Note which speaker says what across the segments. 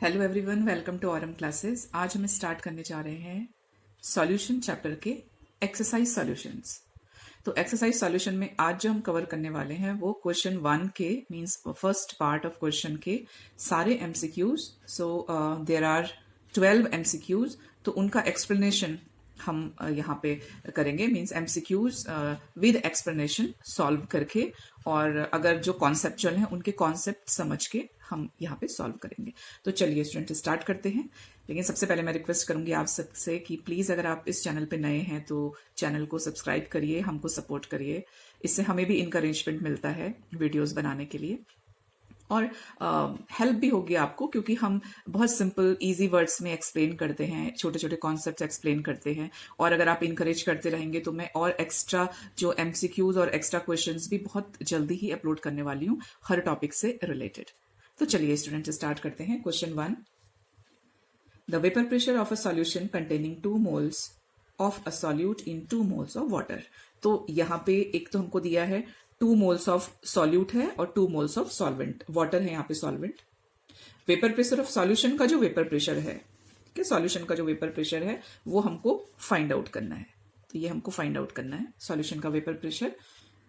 Speaker 1: Hello everyone, welcome to Aurum classes. आज हम start करने जा रहे हैं सॉल्यूशन चैप्टर के एक्सरसाइज सॉल्यूशंस। तो एक्सरसाइज सॉल्यूशन में आज जो हम कवर करने वाले हैं वो क्वेश्चन 1 के means first part of question के सारे MCQs. So there are 12 MCQs, तो उनका एक्सप्लेनेशन हम यहाँ पे करेंगे। Means MCQs with explanation solve करके, और अगर जो कॉन्सेप्चुअल हैं उनके कॉन्सेप्ट समझ के हम यहाँ पे सॉल्व करेंगे। तो चलिए स्टूडेंट स्टार्ट करते हैं। लेकिन सबसे पहले मैं रिक्वेस्ट करूंगी आप सबसे कि प्लीज अगर आप इस चैनल पे नए हैं तो चैनल को सब्सक्राइब करिए, हमको सपोर्ट करिए। इससे हमें भी इनकरेजमेंट मिलता है वीडियोस बनाने के लिए, और हेल्प भी होगी आपको, क्योंकि हम बहुत सिंपल इजी वर्ड्स में एक्सप्लेन करते हैं, छोटे छोटे कॉन्सेप्ट्स एक्सप्लेन करते हैं। और अगर आप इनकरेज करते रहेंगे तो मैं और एक्स्ट्रा जो एमसीक्यूज और एक्स्ट्रा क्वेश्चंस भी बहुत जल्दी ही अपलोड करने वाली हूँ हर टॉपिक से रिलेटेड। तो चलिए स्टूडेंट स्टार्ट करते हैं। Question 1, the vapour pressure of a solution containing 2 moles of a solute in 2 moles of water. तो यहाँ पे एक तो हमको दिया है 2 moles ऑफ सॉल्यूट है और 2 moles ऑफ सॉल्वेंट, वाटर है यहाँ पे solvent. Vapour pressure of solution का जो वेपर प्रेशर है, ठीक है, सॉल्यूशन का जो वेपर प्रेशर है वो हमको फाइंड आउट करना है। तो ये हमको फाइंड आउट करना है सॉल्यूशन का वेपर प्रेशर,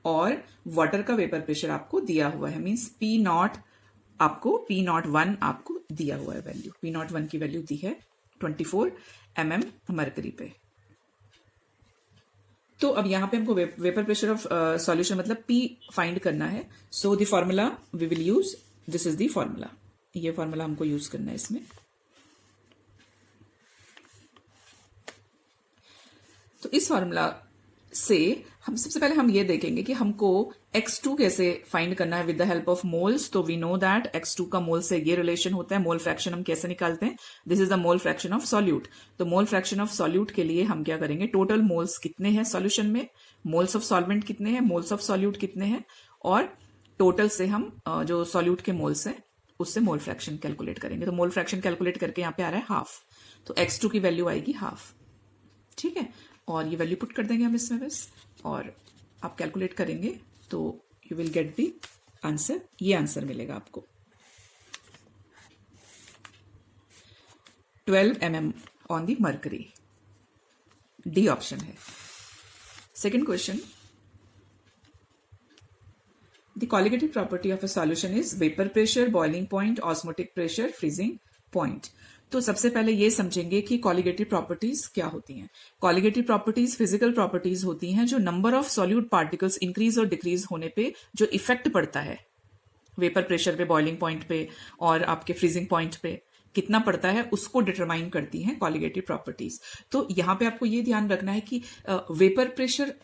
Speaker 1: और वाटर का वेपर प्रेशर आपको दिया हुआ है। मींस P0 आपको P01 आपको दिया हुआ है वैल्यू। P01 की वैल्यू दी है 24 mm मरकरी पे। तो अब यहां पे हमको वेपर प्रेशर ऑफ सॉल्यूशन मतलब P फाइंड करना है। So the formula we will use, this is the formula. ये फॉर्मूला हमको यूज करना है इसमें। तो इस फॉर्मूला से हम सबसे पहले हम ये देखेंगे कि हमको x2 कैसे फाइंड करना है with the help of moles. तो वी नो दैट x2 का मोल से ये रिलेशन होता है। मोल फ्रैक्शन हम कैसे निकालते हैं, this is the mole fraction of solute. तो मोल फ्रैक्शन ऑफ सॉल्यूट के लिए हम क्या करेंगे, टोटल मोल्स कितने हैं सॉल्यूशन में, मोल्स ऑफ सॉल्वेंट कितने हैं, मोल्स ऑफ सॉल्यूट कितने हैं, और टोटल से हम जो सॉल्यूट के मोल्स हैं उससे मोल फ्रैक्शन कैलकुलेट करेंगे। तो मोल फ्रैक्शन कैलकुलेट करके यहाँ पे आ रहा है हाफ, तो x2 की वैल्यू आएगी हाफ, ठीक है। और ये वैल्यू पुट कर देंगे हम इसमें बस, और आप कैलकुलेट करेंगे तो you will get the answer. ये आंसर मिलेगा आपको 12 mm on the mercury. D option है। Second question, the colligative property of a solution is vapour pressure, boiling point, osmotic pressure, freezing point. तो सबसे पहले ये समझेंगे कि कॉलिगेटिव प्रॉपर्टीज क्या होती हैं। कॉलिगेटिव प्रॉपर्टीज फिजिकल प्रॉपर्टीज होती हैं जो number of solute particles increase और डिक्रीज होने पे जो इफेक्ट पड़ता है वेपर प्रेशर पे, बॉइलिंग पॉइंट पे और आपके फ्रीजिंग पॉइंट पे कितना पड़ता है, उसको डिटरमाइन करती हैं कॉलिगेटिव प्रॉपर्टीज। तो यहाँ पे आपको ये ध्यान रखना है कि vapour pressure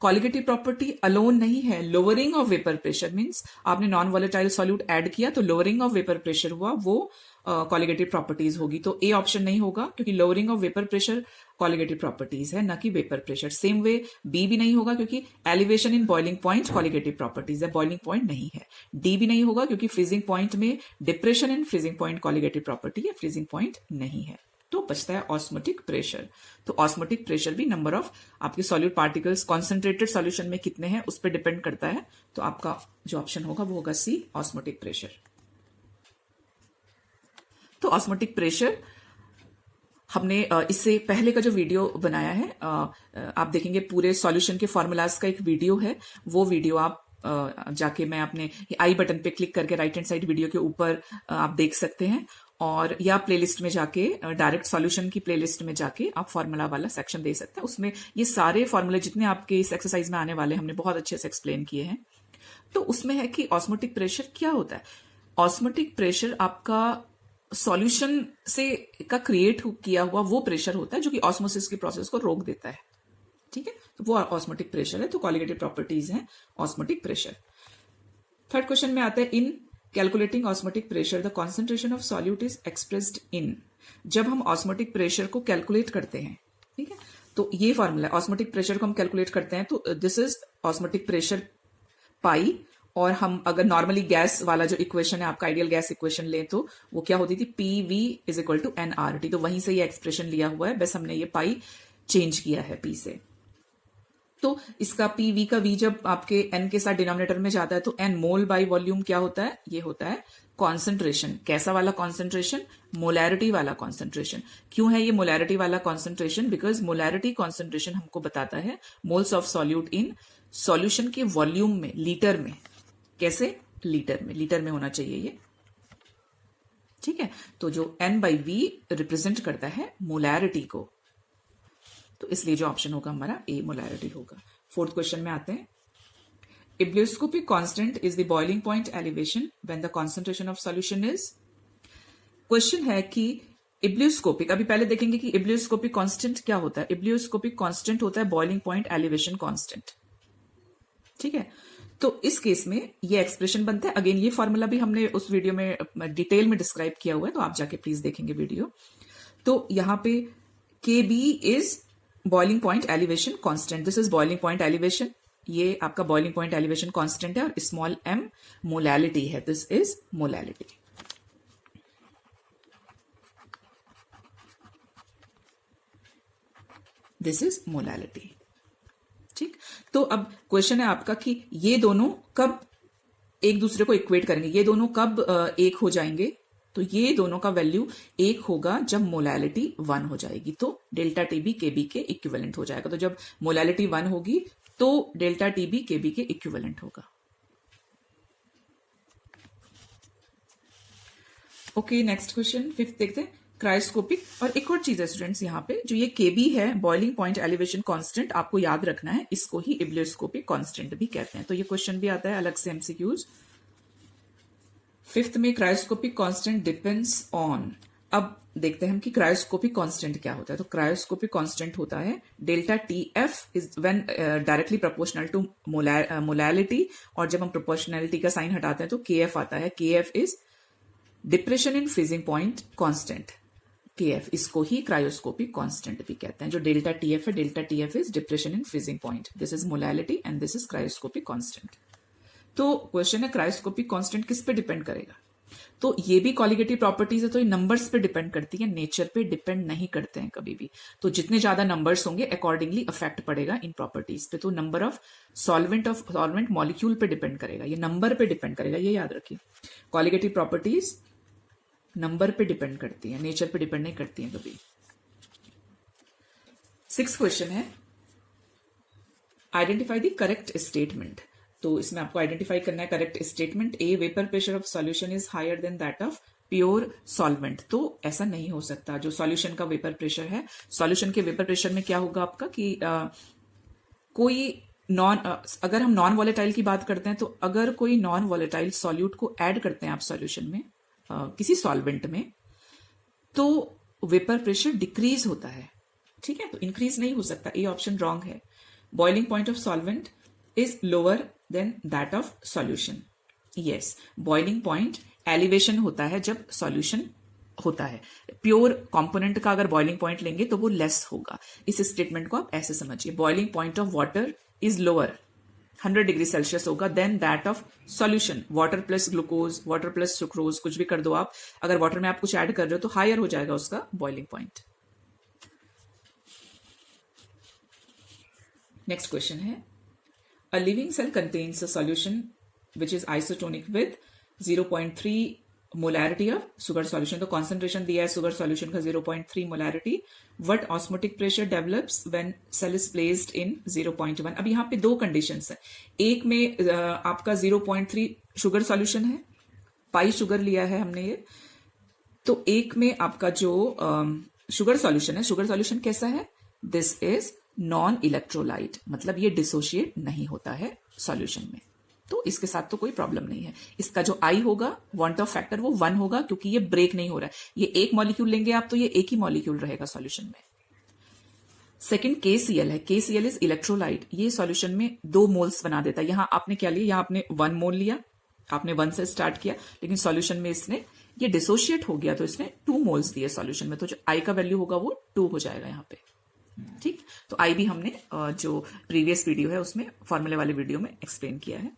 Speaker 1: colligative property alone नहीं है। Lowering of vapour pressure means आपने नॉन वॉलेटाइल सॉल्यूट ऐड किया तो लोअरिंग ऑफ वेपर प्रेशर हुआ, वो कॉलिगेटिव प्रॉपर्टीज होगी। तो ए ऑप्शन नहीं होगा, क्योंकि lowering of vapour pressure colligative properties है, न कि vapour pressure. Same way B भी नहीं होगा, क्योंकि elevation in boiling point colligative properties है, बॉइलिंग पॉइंट नहीं है। डी भी नहीं होगा, क्योंकि फ्रीजिंग पॉइंट में depression in freezing point colligative property है, फ्रीजिंग पॉइंट नहीं है। तो बचता है ऑस्मोटिक प्रेशर। तो ऑस्मोटिक प्रेशर भी नंबर ऑफ आपके सॉल्यूट पार्टिकल्स कॉन्सेंट्रेटेड सॉल्यूशन में कितने हैं उस पर डिपेंड करता है। तो आपका जो ऑप्शन होगा वो होगा सी, ऑस्मोटिक प्रेशर। तो ऑस्मोटिक प्रेशर हमने इससे पहले का जो वीडियो बनाया है, आप देखेंगे पूरे सॉल्यूशन के फॉर्मूलाज का एक वीडियो है। वो वीडियो आप जाके मैं अपने आई बटन पे क्लिक करके राइट हैंड साइड वीडियो के ऊपर आप देख सकते हैं, और या प्लेलिस्ट में जाके डायरेक्ट सॉल्यूशन की प्लेलिस्ट में जाके आप फॉर्मूला वाला सेक्शन दे सकते हैं। उसमें ये सारे फॉर्मूले जितने आपके इस एक्सरसाइज में आने वाले हमने बहुत अच्छे से एक्सप्लेन किए हैं। तो उसमें है कि ऑस्मोटिक प्रेशर क्या होता है। ऑस्मोटिक प्रेशर आपका सॉल्यूशन से का क्रिएट किया हुआ वो प्रेशर होता है जो कि ऑस्मोसिस की प्रोसेस को रोक देता है, ठीक है। तो वो ऑस्मोटिक प्रेशर है। तो कॉलिगेटिव प्रॉपर्टीज है ऑस्मोटिक प्रेशर। थर्ड क्वेश्चन में आता है, इन calculating osmotic pressure the concentration of solute is expressed in. जब हम ऑस्मोटिक प्रेशर को कैलकुलेट करते हैं, ठीक है, तो ये फॉर्मूला है। ऑस्मोटिक प्रेशर को हम कैलकुलेट करते हैं तो this is osmotic pressure pi, और हम अगर नॉर्मली गैस वाला जो इक्वेशन है आपका आइडियल गैस इक्वेशन लें तो वो क्या होती थी, PV is equal to nRT। तो वहीं से ये एक्सप्रेशन लिया हुआ है, बस हमने ये पाई चेंज किया है P से। तो इसका PV का V जब आपके N के साथ डिनोमिनेटर में जाता है तो N मोल बाय वॉल्यूम क्या होता है, ये होता है कॉन्सेंट्रेशन, कैसा वाला कॉन्सेंट्रेशन? मोलैरिटी वाला कॉन्सेंट्रेशन। क्यों है ये मोलैरिटी वाला कॉन्सेंट्रेशन? बिकॉज मोलैरिटी कॉन्सेंट्रेशन हमको बताता है moles of solute in solution के वॉल्यूम में, लीटर में। कैसे? लीटर में, लीटर में होना चाहिए ये, ठीक है। तो जो N/V रिप्रेजेंट करता है मोलैरिटी को, तो इसलिए जो ऑप्शन होगा हमारा ए मोलैरिटी होगा। फोर्थ क्वेश्चन में आते हैं। Ebullioscopic constant is the boiling point elevation when the concentration of solution is। Question है कि इब्लियोस्कोपिक, अभी पहले देखेंगे कि इब्लियोस्कोपिक कांस्टेंट क्या होता है। इब्लियोस्कोपिक कांस्टेंट होता है बॉइलिंग पॉइंट एलिवेशन कांस्टेंट, ठीक है। तो इस केस में ये एक्सप्रेशन बनता है। अगेन ये फॉर्मूला भी हमने उस वीडियो में डिटेल में डिस्क्राइब किया हुआ है, तो आप जाके प्लीज देखेंगे वीडियो। तो यहां पे KB is boiling point elevation constant, this is boiling point elevation, ये आपका बॉइलिंग पॉइंट एलिवेशन कांस्टेंट है, और स्मॉल m मोलैलिटी है, this is molality. This is molality, ठीक। तो अब क्वेश्चन है आपका कि ये दोनों कब एक दूसरे को इक्वेट करेंगे, ये दोनों कब एक हो जाएंगे। तो ये दोनों का वैल्यू एक होगा जब मोलैलिटी 1 हो जाएगी, तो डेल्टा TB KB के इक्विवेलेंट हो जाएगा। तो जब मोलैलिटी 1 होगी तो डेल्टा TB KB के इक्विवेलेंट होगा। ओके, नेक्स्ट क्वेश्चन फिफ्थ देखते हैं। क्रायोस्कोपिक, और एक और चीज है स्टूडेंट्स यहाँ पे, जो ये KB है बॉइलिंग पॉइंट एलिवेशन कांस्टेंट, आपको याद रखना है, इसको ही इब्लियोस्कोपिक कांस्टेंट भी कहते हैं। तो ये क्वेश्चन भी आता है अलग से MCQs। फिफ्थ में क्रायोस्कोपिक कांस्टेंट डिपेंड्स ऑन। अब देखते हैं हम कि क्रायोस्कोपिक कांस्टेंट क्या होता है। तो क्रायोस्कोपिक कांस्टेंट होता है delta TF is when directly proportional to molality, और जब हम प्रोपोर्शनैलिटी का साइन हटाते हैं तो KF आता है। KF is depression in freezing point constant, KF, इसको ही क्रायोस्कोपिक कांस्टेंट भी कहते हैं। जो डेल्टा TF है, delta TF is depression in freezing point, this is molality and this is cryoscopic constant. तो क्वेश्चन है क्रायोस्कोपिक कांस्टेंट किस पे डिपेंड करेगा। तो ये भी कॉलिगेटिव प्रॉपर्टीज है, तो ये नंबर्स पे डिपेंड करती है, नेचर पे डिपेंड नहीं करते हैं कभी भी। तो जितने ज्यादा नंबर्स होंगे अकॉर्डिंगली इफेक्ट पड़ेगा इन प्रॉपर्टीज पे। तो नंबर ऑफ सॉल्वेंट मॉलिक्यूल पे डिपेंड करेगा, ये नंबर पे डिपेंड करेगा, ये याद रखिए। कॉलिगेटिव प्रॉपर्टीज नंबर पे डिपेंड करती है, नेचर पे डिपेंड नहीं करती है कभी। सिक्स्थ क्वेश्चन है, आइडेंटिफाई द करेक्ट स्टेटमेंट। तो इसमें आपको आइडेंटिफाई करना है correct statement. A, vapour pressure of solution is higher than that of pure solvent. तो ऐसा नहीं हो सकता। जो सॉल्यूशन का वेपर प्रेशर है, सॉल्यूशन के वेपर प्रेशर में क्या होगा आपका कि कोई अगर हम नॉन वॉलेटाइल की बात करते हैं, तो अगर कोई नॉन वॉलेटाइल सॉल्यूट को ऐड करते हैं आप सॉल्यूशन में, किसी सॉल्वेंट में, तो वेपर प्रेशर डिक्रीज होता है, ठीक है। तो इंक्रीज नहीं हो सकता, ये ऑप्शन रॉन्ग है। Boiling point of solvent is lower than that of solution. Yes, boiling point elevation होता है जब सॉल्यूशन होता है। प्योर कंपोनेंट का अगर बॉइलिंग पॉइंट लेंगे तो वो लेस होगा। इस स्टेटमेंट को आप ऐसे समझिए, boiling point of water is lower 100 degree Celsius होगा then that of solution. Water plus glucose, water plus sucrose, कुछ भी कर दो आप, अगर वाटर में आप कुछ ऐड कर रहे हो तो हायर हो जाएगा उसका बॉइलिंग पॉइंट। नेक्स्ट क्वेश्चन है, a living cell contains a solution which is isotonic with 0.3 molarity of sugar solution। तो concentration दिया है sugar solution का 0.3 molarity। What osmotic pressure develops when cell is placed in 0.1। अब यहाँ पे दो conditions है। एक में आपका 0.3 sugar solution है, पाई शुगर लिया है हमने ये। तो एक में आपका जो शुगर सॉल्यूशन है, शुगर सॉल्यूशन कैसा है, दिस इज नॉन इलेक्ट्रोलाइट, मतलब ये डिसोशिएट नहीं होता है सॉल्यूशन में, तो इसके साथ तो कोई प्रॉब्लम नहीं है। इसका जो आई होगा, वांट ऑफ फैक्टर, वो 1 होगा, क्योंकि ये ब्रेक नहीं हो रहा है। ये एक मॉलिक्यूल लेंगे आप तो ये एक ही मॉलिक्यूल रहेगा सॉल्यूशन में। सेकंड KCl है, KCl इज इलेक्ट्रोलाइट, ये सॉल्यूशन में 2 मोल्स बना देता है। यहां आपने क्या लिया, यहां आपने 1 मोल लिया, आपने 1 से स्टार्ट किया, लेकिन सॉल्यूशन में इसने ये डिसोशिएट हो गया तो इसने 2 मोल्स दिए सॉल्यूशन में, तो जो आई का वैल्यू होगा वो 2 हो जाएगा यहाँ पे, ठीक। तो आई भी हमने जो प्रीवियस वीडियो है उसमें फॉर्मूले वाले वीडियो में एक्सप्लेन किया है।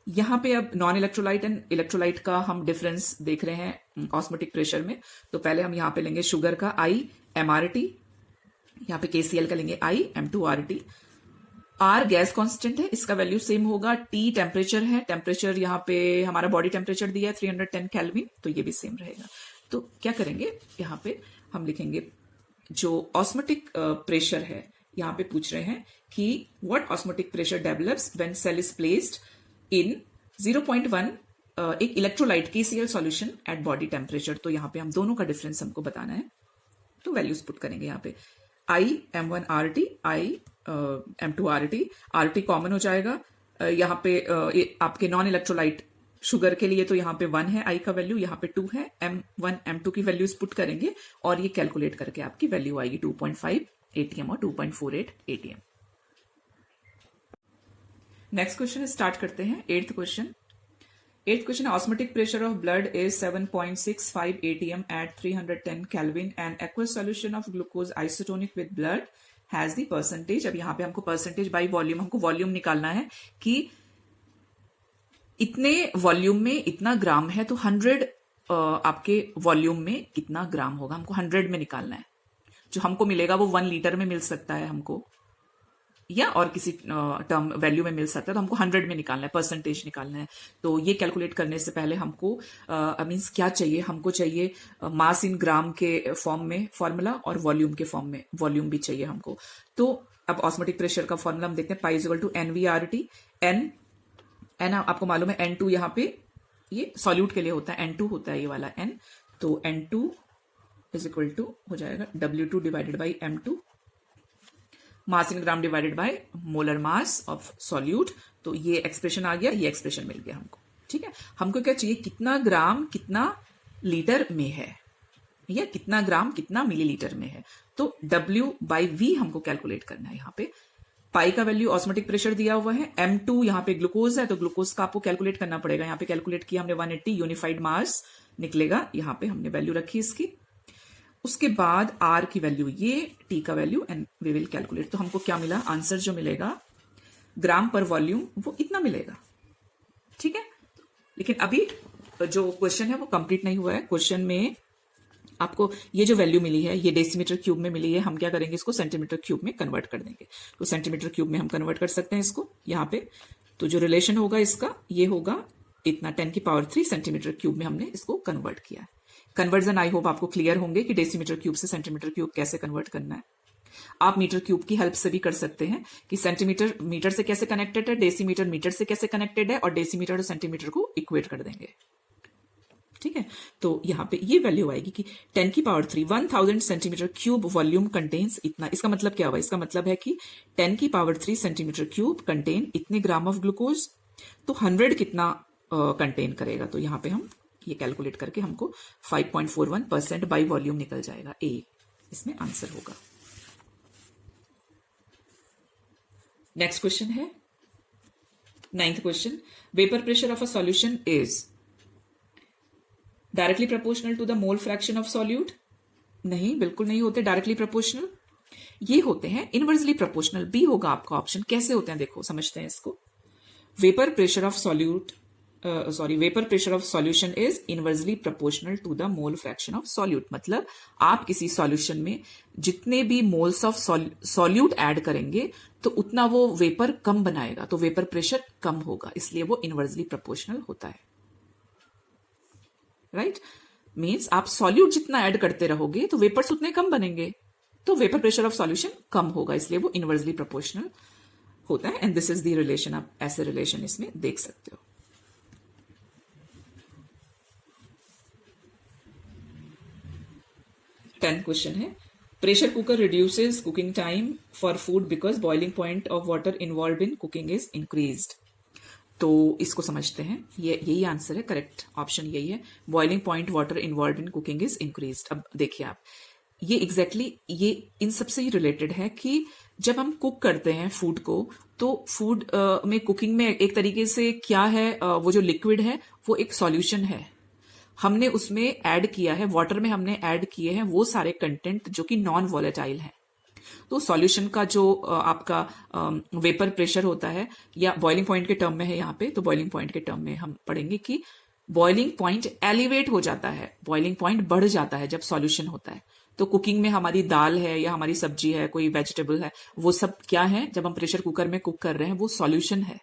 Speaker 1: यहां पे अब नॉन इलेक्ट्रोलाइट एंड इलेक्ट्रोलाइट का हम डिफरेंस देख रहे हैं ऑस्मोटिक प्रेशर में। तो पहले हम यहां पे लेंगे शुगर का I MRT, यहां पे KCl का लेंगे I M2RT। Are gas constant है, इसका वैल्यू सेम होगा। टी टेम्परेचर है, टेम्परेचर यहाँ पे हमारा बॉडी टेम्परेचर दिया है 310 केल्विन, तो ये भी सेम रहेगा। तो क्या करेंगे, यहाँ पे हम लिखेंगे जो ऑस्मोटिक प्रेशर है, यहाँ पे पूछ रहे हैं कि what osmotic pressure develops when cell is placed in 0.1 एक electrolyte KCl solution at body temperature. तो यहाँ पे हम दोनों का डिफरेंस हमको बताना है, तो वैल्यूज पुट करेंगे यहाँ पे। आई M1RT, आई M2RT, RT कॉमन हो जाएगा। यहाँ पे आपके नॉन इलेक्ट्रोलाइट शुगर के लिए तो यहाँ पे 1 है आई का वैल्यू, यहाँ पे 2 है। M1 M2 की वैल्यूज पुट करेंगे और ये कैलकुलेट करके आपकी वैल्यू आएगी 2.5 ATM और 2.48 ATM। नेक्स्ट क्वेश्चन स्टार्ट करते हैं। Eighth question, osmotic pressure of blood is 7.65 ATM at 310 kelvin and aqueous solution of glucose isotonic with blood has the percentage. अब यहाँ पे हमको परसेंटेज बाय वॉल्यूम, हमको वॉल्यूम निकालना है कि इतने वॉल्यूम में इतना ग्राम है, तो 100 आपके वॉल्यूम में कितना ग्राम होगा, हमको 100 में निकालना है। जो हमको मिलेगा वो 1 लीटर में मिल सकता है हमको, या और किसी टर्म वैल्यू में मिल सकता है, तो हमको 100 में निकालना है, परसेंटेज निकालना है। तो ये कैलकुलेट करने से पहले हमको मीन्स क्या चाहिए, हमको चाहिए मास इन ग्राम के फॉर्म में फॉर्मूला और वॉल्यूम के फॉर्म में वॉल्यूम भी चाहिए हमको। तो अब ऑस्मोटिक प्रेशर का फॉर्मूला हम देखते हैं, pi equal to NVRT। N आपको मालूम है N2, यहाँ पे ये सॉल्यूट के लिए होता है, N2 होता है ये वाला N, तो N2 इज इक्वल टू हो जाएगा W2 divided by M2, mass in gram divided by molar mass of solute. तो ये एक्सप्रेशन आ गया, ये एक्सप्रेशन मिल गया हमको। ठीक है, हमको क्या चाहिए, कितना ग्राम कितना लीटर में है, या कितना ग्राम कितना मिलीलीटर में है। तो W/V हमको कैलकुलेट करना है। यहाँ पे पाई का वैल्यू ऑस्मोटिक प्रेशर दिया हुआ है, M2 यहाँ पे ग्लूकोज है, तो ग्लूकोज का आपको कैलकुलेट करना पड़ेगा। यहाँ पे कैलकुलेट किया हमने 180 यूनिफाइड मास निकलेगा, यहाँ पे हमने वैल्यू रखी इसकी। उसके बाद R की वैल्यू ये, T का value, and we will calculate. तो हमको क्या मिला, आंसर जो मिलेगा ग्राम पर वॉल्यूम वो इतना मिलेगा। ठीक है, लेकिन अभी जो क्वेश्चन है वो कंप्लीट नहीं हुआ है। क्वेश्चन में आपको ये जो वैल्यू मिली है ये डेसीमीटर क्यूब में मिली है, हम क्या करेंगे, इसको सेंटीमीटर क्यूब में कन्वर्ट कर देंगे। तो सेंटीमीटर क्यूब में हम कन्वर्ट कर सकते हैं इसको यहाँ पे। तो जो रिलेशन होगा इसका ये होगा इतना 10³ सेंटीमीटर क्यूब में हमने इसको कन्वर्ट किया है। कन्वर्जन आई होप आपको क्लियर होंगे कि डेसीमीटर क्यूब से सेंटीमीटर क्यूब कैसे कन्वर्ट करना है। आप मीटर क्यूब की हेल्प से भी कर सकते हैं कि सेंटीमीटर मीटर से कैसे कनेक्टेड है, डेसीमीटर मीटर से कैसे कनेक्टेड है, और डेसीमीटर और सेंटीमीटर को इक्वेट कर देंगे। ठीक है, तो यहाँ पे ये वैल्यू आएगी कि 10³ 1000 सेंटीमीटर क्यूब वॉल्यूम कंटेन्स इतना। इसका मतलब क्या हुआ, इसका मतलब है कि 10³ सेंटीमीटर क्यूब कंटेन इतने ग्राम ऑफ ग्लूकोज, तो 100 कितना कंटेन करेगा। तो यहाँ पे हम ये कैलकुलेट करके हमको 5.41% बाई वॉल्यूम निकल जाएगा, ए इसमें आंसर होगा। नेक्स्ट क्वेश्चन है 9th question, vapour pressure of a solution is directly proportional to the mole fraction of solute. नहीं, बिल्कुल नहीं होते डायरेक्टली प्रोपोर्शनल, ये होते हैं इनवर्सली प्रोपोर्शनल। बी होगा आपका ऑप्शन। कैसे होते हैं देखो, समझते हैं इसको। Vapour pressure of solute vapour pressure of solution is inversely proportional to the mole fraction of solute. मतलब आप किसी सॉल्यूशन में जितने भी मोल्स ऑफ सॉल्यूट ऐड करेंगे तो उतना वो वेपर कम बनाएगा, तो वेपर प्रेशर कम होगा, इसलिए वो इनवर्सली प्रोपोर्शनल होता है। राइट, मीन्स आप सॉल्यूट जितना ऐड करते रहोगे तो वेपर्स उतने कम बनेंगे, तो वेपर प्रेशर ऑफ सॉल्यूशन कम होगा, इसलिए वो इनवर्सली प्रोपोर्शनल होता है। And this is the relation, आप ऐसे रिलेशन इसमें देख सकते हो। टेंथ क्वेश्चन है, pressure cooker reduces cooking time for food because boiling point of water involve in cooking is increased. तो इसको समझते हैं, ये यही आंसर है, करेक्ट ऑप्शन यही है, boiling point water involve in cooking is increased. अब देखिए आप, ये एग्जैक्टली ये इन सबसे ही रिलेटेड है कि जब हम कुक करते हैं फूड को, तो फूड में कुकिंग में एक तरीके से क्या है, वो जो लिक्विड है वो एक सॉल्यूशन है, हमने उसमें ऐड किया है, वाटर में हमने ऐड किए हैं वो सारे कंटेंट जो कि नॉन वॉलेटाइल हैं। तो सॉल्यूशन का जो आपका वेपर प्रेशर होता है, या बॉइलिंग पॉइंट के टर्म में है यहाँ पे, तो बॉइलिंग पॉइंट के टर्म में हम पढ़ेंगे कि बॉइलिंग पॉइंट एलिवेट हो जाता है, बॉइलिंग पॉइंट बढ़ जाता है जब सॉल्यूशन होता है। तो कुकिंग में हमारी दाल है या हमारी सब्जी है, कोई वेजिटेबल है, वो सब क्या है, जब हम प्रेशर कुकर में कुक कर रहे हैं वो सॉल्यूशन है।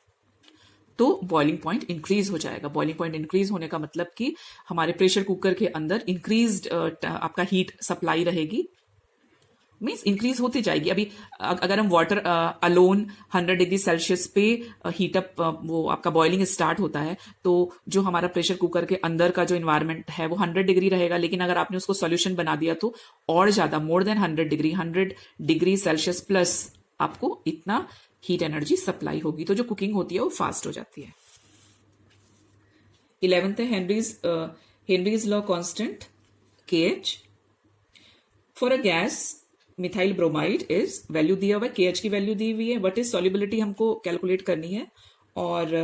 Speaker 1: तो बॉइलिंग पॉइंट इंक्रीज हो जाएगा। बॉइलिंग पॉइंट इंक्रीज होने का मतलब कि हमारे प्रेशर कुकर के अंदर इंक्रीज आपका हीट सप्लाई रहेगी, मीन्स इंक्रीज होती जाएगी। अभी अगर हम वाटर अलोन 100 डिग्री सेल्सियस पे हीटअप वो आपका बॉइलिंग स्टार्ट होता है, तो जो हमारा प्रेशर कुकर के अंदर का जो इन्वायरमेंट है वो 100 डिग्री रहेगा, लेकिन अगर आपने उसको सॉल्यूशन बना दिया तो और ज्यादा, more than 100 degree Celsius plus आपको इतना हीट एनर्जी सप्लाई होगी, तो जो कुकिंग होती है वो फास्ट हो जाती है। 11th है Henry's law constant KH for a gas methyl bromide is, value दिया हुआ है, KH की वैल्यू दी हुई है, बट इज सॉल्युबिलिटी हमको कैलकुलेट करनी है और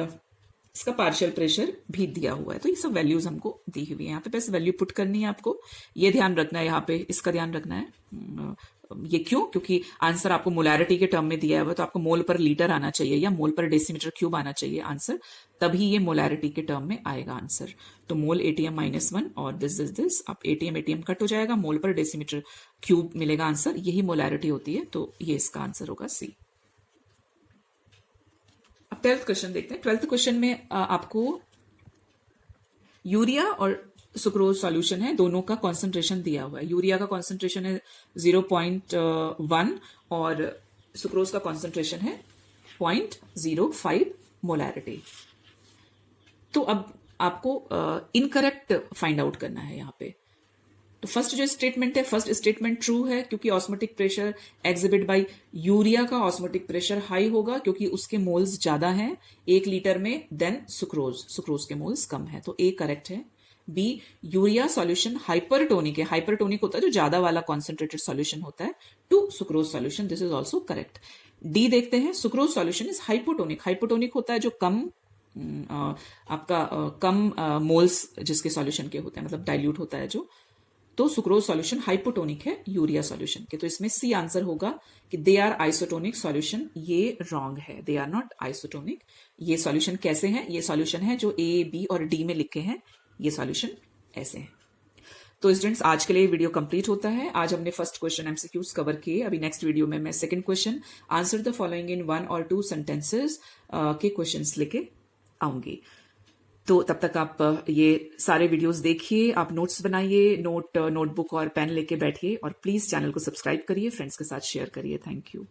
Speaker 1: इसका पार्शियल प्रेशर भी दिया हुआ है। तो ये सब वैल्यूज हमको दी हुई है, यहाँ पे बस वैल्यू पुट करनी है आपको। ये ध्यान रखना है, यहाँ पे इसका ध्यान रखना है। ये क्यों? क्योंकि आंसर आपको मोलैरिटी के टर्म में दिया हुआ है, तो आपको मोल पर लीटर आना चाहिए या मोल पर डेसीमीटर क्यूब आना चाहिए आंसर, तभी ये मोलैरिटी के टर्म में आएगा आंसर। तो मोल ATM -1 और दिस आप ATM कट हो जाएगा, मोल पर डेसीमीटर क्यूब मिलेगा आंसर, यही मोलैरिटी होती है, तो ये इसका आंसर होगा C। अब 12th क्वेश्चन देखते हैं। 12th क्वेश्चन में आपको यूरिया और सुक्रोज सॉल्यूशन है, दोनों का कॉन्सेंट्रेशन दिया हुआ है। यूरिया का कॉन्सेंट्रेशन है 0.1 और सुक्रोज का कॉन्सेंट्रेशन है 0.05 मोलैरिटी। तो अब आपको इनकरेक्ट फाइंड आउट करना है यहाँ पे। तो फर्स्ट जो स्टेटमेंट है, फर्स्ट स्टेटमेंट ट्रू है, क्योंकि osmotic pressure exhibit by urea का ऑस्मोटिक प्रेशर हाई होगा क्योंकि उसके मोल्स ज्यादा हैं 1 लीटर में, देन सुक्रोज के मोल्स कम है, तो A करेक्ट है। B, यूरिया सॉल्यूशन हाइपरटोनिक है, हाइपरटोनिक होता है जो ज्यादा वाला कॉन्सेंट्रेटेड सॉल्यूशन होता है, to sucrose solution, this is also correct. D देखते हैं, sucrose solution is hypotonic, hypotonic होता है जो कम कम मोल्स जिसके सॉल्यूशन के होते हैं, मतलब डाइल्यूट होता है जो, तो सुक्रोज सॉल्यूशन हाइपोटोनिक है यूरिया सॉल्यूशन के, तो इसमें C आंसर होगा कि दे आर आइसोटोनिक सॉल्यूशन। ये रॉन्ग है, दे आर नॉट आइसोटोनिक। ये सॉल्यूशन कैसे हैं? ये सॉल्यूशन है जो A, B और D में लिखे हैं, ये सॉल्यूशन ऐसे हैं। तो स्टूडेंट्स, आज के लिए वीडियो कंप्लीट होता है। आज हमने फर्स्ट क्वेश्चन MCQs कवर किए। अभी नेक्स्ट वीडियो में मैं second question answer the following in 1 और 2 सेंटेंसेस के क्वेश्चंस लेके आऊंगी। तो तब तक आप ये सारे वीडियोस देखिए, आप नोट्स बनाइए, नोटबुक और पेन लेके बैठिए, और प्लीज चैनल को सब्सक्राइब करिए, फ्रेंड्स के साथ शेयर करिए। Thank you.